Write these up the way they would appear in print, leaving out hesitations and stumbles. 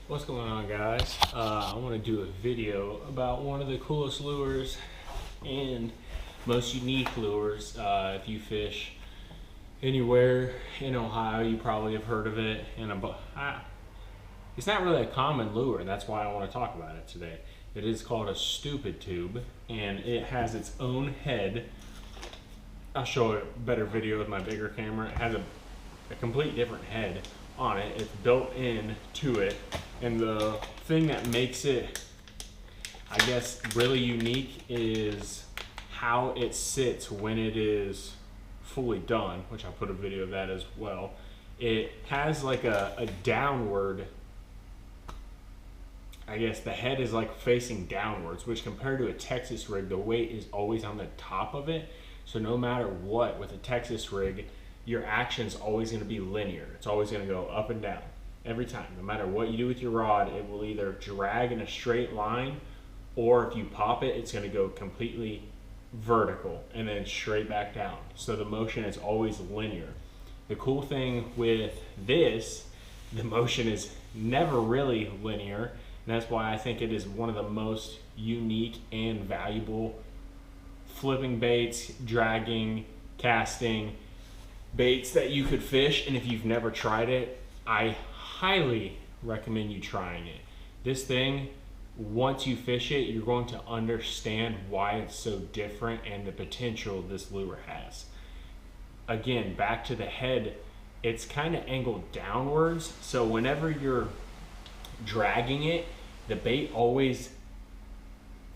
What's going on, guys? I want to do a video about one of the coolest lures and most unique lures. If you fish anywhere in Ohio, you probably have heard of it. It's not really a common lure, and that's why I want to talk about it today. It is called a stupid tube, and it has its own head. I'll show a better video with my bigger camera. It has a complete different head on it. It's built in to it, and the thing that makes it, I guess, really unique is how it sits when it is fully done, which I'll put a video of that as well. It has like a downward, I guess the head is like facing downwards, which compared to a Texas rig, the weight is always on the top of it. So no matter what, with a Texas rig, your action is always going to be linear. It's always going to go up and down every time. No matter what you do with your rod, it will either drag in a straight line, or if you pop it, it's going to go completely vertical and then straight back down. So the motion is always linear. The cool thing with this, the motion is never really linear, and that's why I think it is one of the most unique and valuable flipping baits, dragging, casting baits that you could fish. And if you've never tried it, I highly recommend you trying it. This thing, once you fish it, you're going to understand why it's so different and the potential this lure has. Again, back to the head, it's kind of angled downwards, so whenever you're dragging it, the bait always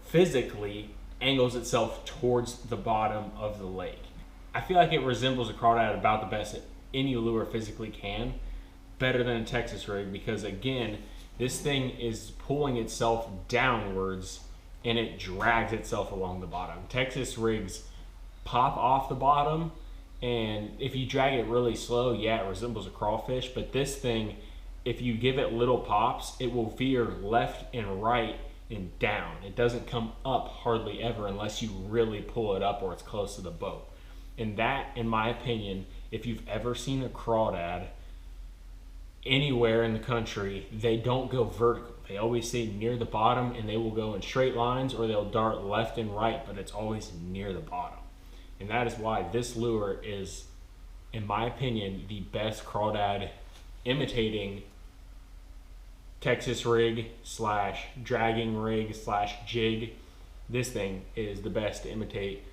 physically angles itself towards the bottom of the lake. I feel like it resembles a crawdad about the best that any lure physically can, better than a Texas rig, because again, this thing is pulling itself downwards and it drags itself along the bottom. Texas rigs pop off the bottom, and if you drag it really slow, yeah, it resembles a crawfish, but this thing, if you give it little pops, it will veer left and right and down. It doesn't come up hardly ever unless you really pull it up or it's close to the boat. And that, in my opinion, if you've ever seen a crawdad anywhere in the country, they don't go vertical. They always stay near the bottom, and they will go in straight lines or they'll dart left and right, but it's always near the bottom. And that is why this lure is, in my opinion, the best crawdad imitating Texas rig slash dragging rig slash jig. This thing is the best to imitate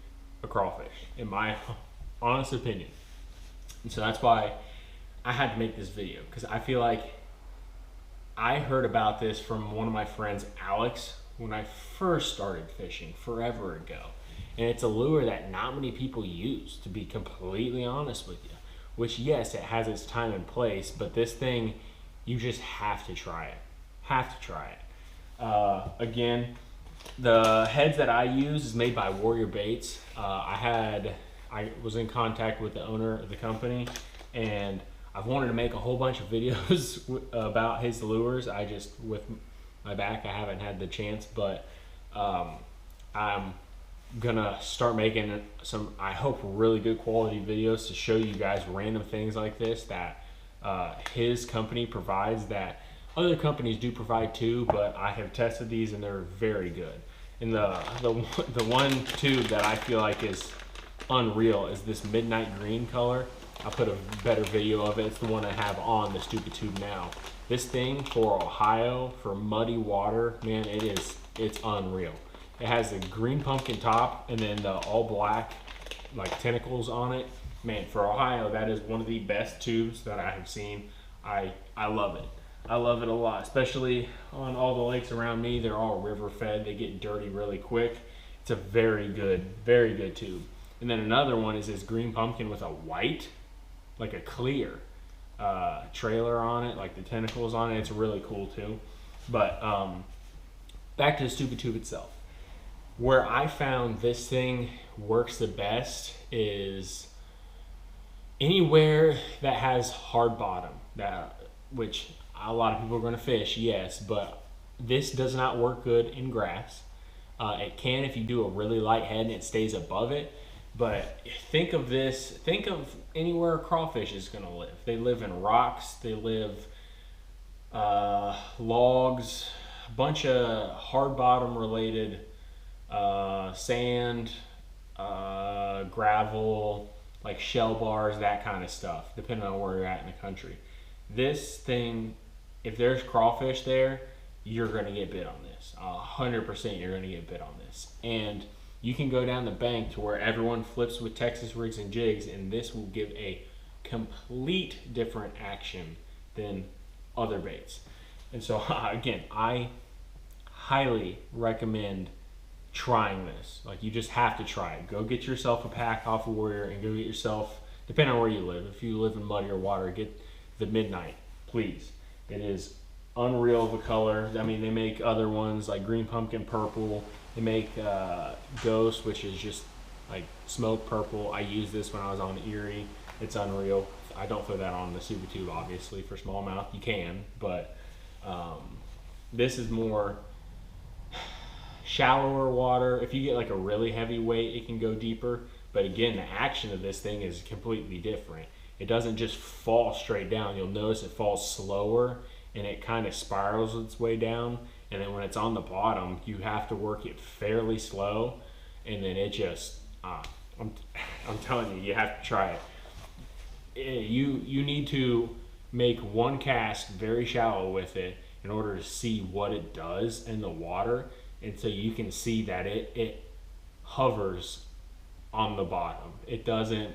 a crawfish, in my honest opinion. And so that's why I had to make this video, because I feel like I heard about this from one of my friends, Alex, when I first started fishing forever ago. And it's a lure that not many people use, to be completely honest with you. Which, yes, it has its time and place, but this thing, you just have to try it. Have to try it. Again, the heads that I use is made by Warrior Baits. I was in contact with the owner of the company, and I've wanted to make a whole bunch of videos about his lures. With my back, I haven't had the chance, but I'm gonna start making some, I hope, really good quality videos to show you guys random things like this that his company provides, that other companies do provide too, but I have tested these and they're very good. And the one tube that I feel like is unreal is this midnight green color. I'll put a better video of it. It's the one I have on the stupid tube now. This thing for Ohio, for muddy water, man, it's unreal. It has the green pumpkin top and then the all black like tentacles on it. Man, for Ohio, that is one of the best tubes that I have seen. I love it. I love it a lot, especially on all the lakes around me. They're all river fed. They get dirty really quick. It's a very good tube. And then another one is this green pumpkin with a white, like a clear trailer on it, like the tentacles on it. It's really cool too. But back to the stupid tube itself. Where I found this thing works the best is anywhere that has hard bottom, which a lot of people are going to fish, yes, but this does not work good in grass. It can if you do a really light head and it stays above it, But think of this, think of anywhere a crawfish is going to live. They live in rocks, they live logs, a bunch of hard bottom related sand, gravel, like shell bars, that kind of stuff, depending on where you're at in the country. This thing, if there's crawfish there, you're going to get bit on this. 100% you're going to get bit on this. And you can go down the bank to where everyone flips with Texas rigs and jigs, and this will give a complete different action than other baits. And so again, I highly recommend trying this. Like, you just have to try it. Go get yourself a pack off of Warrior, and go get yourself, depending on where you live, if you live in muddier water, get the Midnight, please. It is unreal of a color. I mean, they make other ones like green pumpkin purple. They make Ghost, which is just like smoke purple. I used this when I was on Erie. It's unreal. I don't throw that on the Super Tube, obviously. For smallmouth, you can, but this is more shallower water. If you get like a really heavy weight, it can go deeper. But again, the action of this thing is completely different. It doesn't just fall straight down. You'll notice it falls slower, and it kind of spirals its way down. And then when it's on the bottom, you have to work it fairly slow. And then it just, I'm telling you, you have to try it. You need to make one cast very shallow with it in order to see what it does in the water. And so you can see that it hovers on the bottom. It doesn't,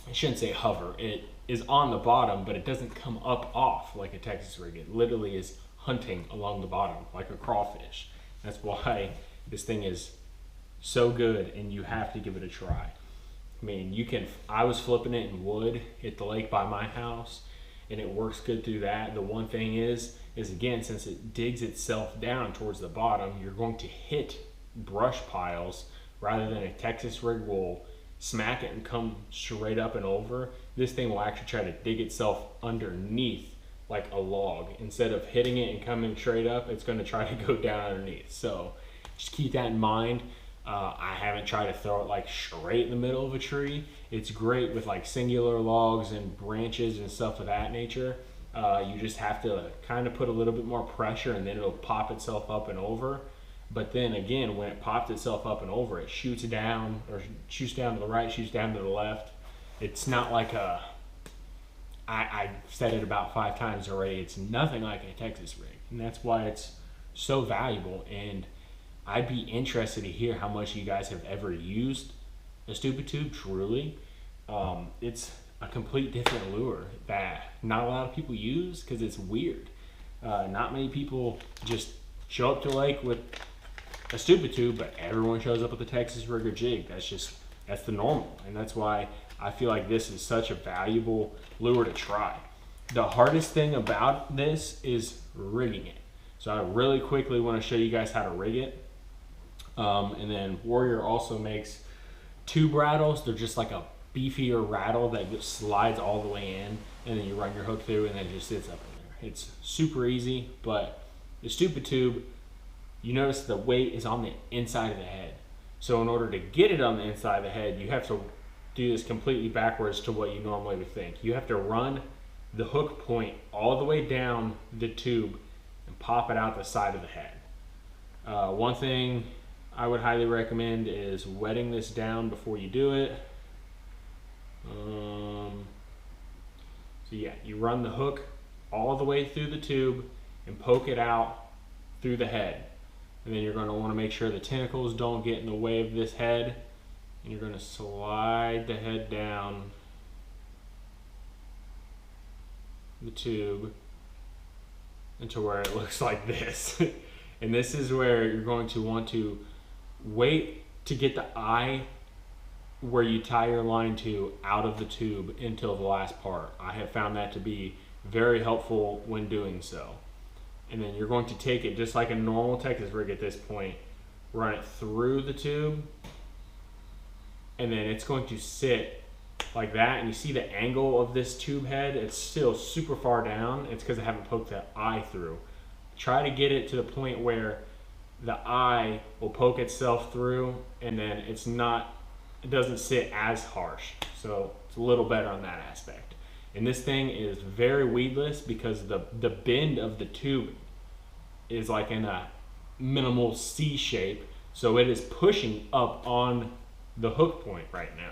I shouldn't say hover, it is on the bottom, but it doesn't come up off like a Texas rig. It literally is hunting along the bottom like a crawfish. That's why this thing is so good, and you have to give it a try. I mean, I was flipping it in wood at the lake by my house, and it works good through that. The one thing is again, since it digs itself down towards the bottom, you're going to hit brush piles rather than a Texas rig will smack it and come straight up and over. This thing will actually try to dig itself underneath like a log. Instead of hitting it and coming straight up, it's going to try to go down underneath. So just keep that in mind. I haven't tried to throw it like straight in the middle of a tree. It's great with like singular logs and branches and stuff of that nature. You just have to kind of put a little bit more pressure, and then it'll pop itself up and over. But then again, when it pops itself up and over, it shoots down, or shoots down to the right, shoots down to the left. It's not like I said it about 5 times already, it's nothing like a Texas rig. And that's why it's so valuable. And I'd be interested to hear how much you guys have ever used a stupid tube. Truly, it's a complete different lure that not a lot of people use because it's weird. Not many people just show up to a lake with a stupid tube, but everyone shows up with a Texas rig or jig. That's the normal, and that's why I feel like this is such a valuable lure to try. The hardest thing about this is rigging it. So I really quickly want to show you guys how to rig it. And then Warrior also makes tube rattles. They're just like a beefier rattle that just slides all the way in, and then you run your hook through, and then it just sits up in there. It's super easy. But the stupid tube, you notice the weight is on the inside of the head. So in order to get it on the inside of the head, you have to do this completely backwards to what you normally would think. You have to run the hook point all the way down the tube and pop it out the side of the head. One thing I would highly recommend is wetting this down before you do it. So yeah, you run the hook all the way through the tube and poke it out through the head. And then you're going to want to make sure the tentacles don't get in the way of this head. And you're going to slide the head down the tube into where it looks like this. And this is where you're going to want to wait to get the eye where you tie your line to out of the tube until the last part. I have found that to be very helpful when doing so. And then you're going to take it just like a normal Texas rig at this point, run it through the tube, and then it's going to sit like that. And you see the angle of this tube head, it's still super far down. It's because I haven't poked the eye through. Try to get it to the point where the eye will poke itself through, and then it doesn't sit as harsh. So it's a little better on that aspect. And this thing is very weedless because the bend of the tube is like in a minimal C shape, so it is pushing up on the hook point right now.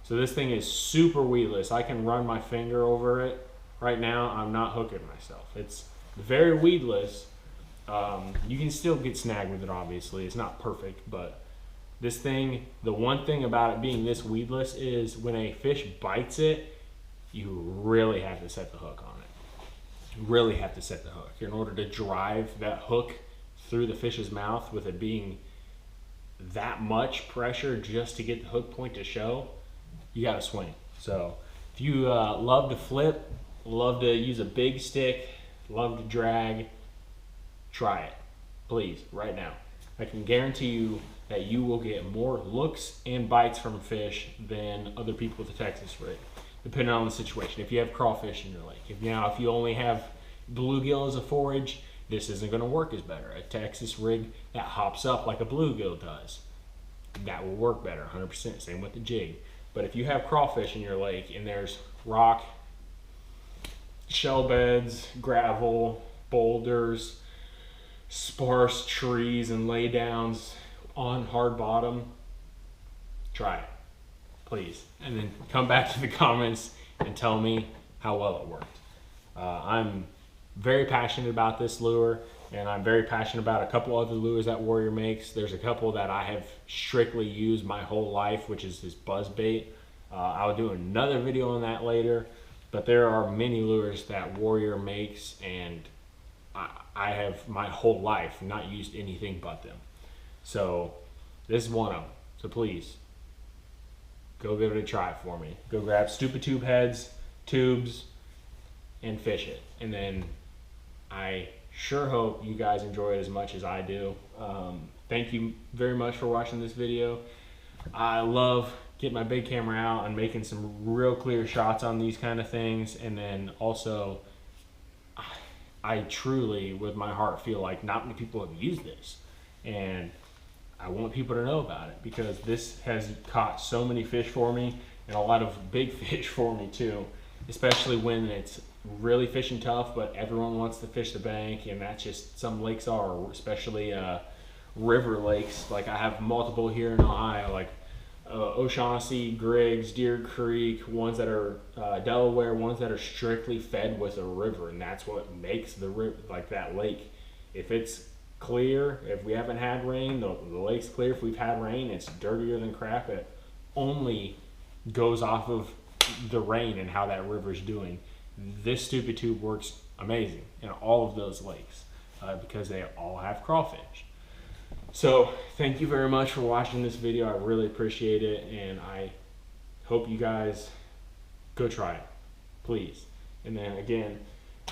So this thing is super weedless. I can run my finger over it right now. I'm not hooking myself. It's very weedless. You can still get snagged with it, obviously. It's not perfect, but this thing, the one thing about it being this weedless is when a fish bites it, you really have to set the hook on it. You really have to set the hook. In order to drive that hook through the fish's mouth with it being that much pressure just to get the hook point to show, you got to swing. So if you love to flip, love to use a big stick, love to drag, try it, please, right now. I can guarantee you that you will get more looks and bites from fish than other people with the Texas rig, depending on the situation. If you have crawfish in your lake, if you only have bluegill as a forage, this isn't going to work as better. A Texas rig that hops up like a bluegill does, that will work better, 100%. Same with the jig. But if you have crawfish in your lake and there's rock, shell beds, gravel, boulders, sparse trees and laydowns on hard bottom, try it, please. And then come back to the comments and tell me how well it worked. I'm very passionate about this lure, and I'm very passionate about a couple other lures that Warrior makes. There's a couple that I have strictly used my whole life, which is this buzz bait. I'll do another video on that later, but there are many lures that Warrior makes, and I have my whole life not used anything but them. So this is one of them. So please, go give it a try for me. Go grab stupid tube heads, tubes, and fish it. And then I sure hope you guys enjoy it as much as I do. Thank you very much for watching this video. I love getting my big camera out and making some real clear shots on these kind of things. And then also, I truly, with my heart, feel like not many people have used this. And I want people to know about it, because this has caught so many fish for me, and a lot of big fish for me too, especially when it's really fishing tough, but everyone wants to fish the bank, and that's just some lakes are, especially river lakes. Like I have multiple here in Ohio, like O'Shaughnessy, Griggs, Deer Creek, ones that are Delaware, ones that are strictly fed with a river, and that's what makes the river, like that lake. If it's clear, if we haven't had rain, the lake's clear. If we've had rain, it's dirtier than crap. It only goes off of the rain and how that river's doing. This stupid tube works amazing in all of those lakes because they all have crawfish. So thank you very much for watching this video. I really appreciate it, and I hope you guys go try it, please. And then again,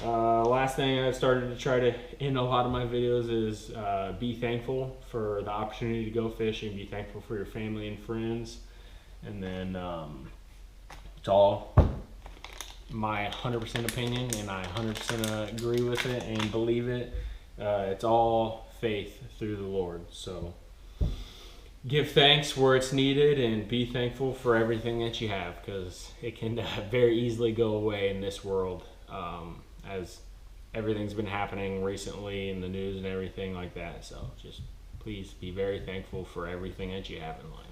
last thing I've started to try to end a lot of my videos is be thankful for the opportunity to go fishing, be thankful for your family and friends. And then it's all my 100% opinion, and I 100% agree with it and believe it. It's all faith through the Lord. So give thanks where it's needed, and be thankful for everything that you have, because it can very easily go away in this world, as everything's been happening recently in the news and everything like that. So just please be very thankful for everything that you have in life.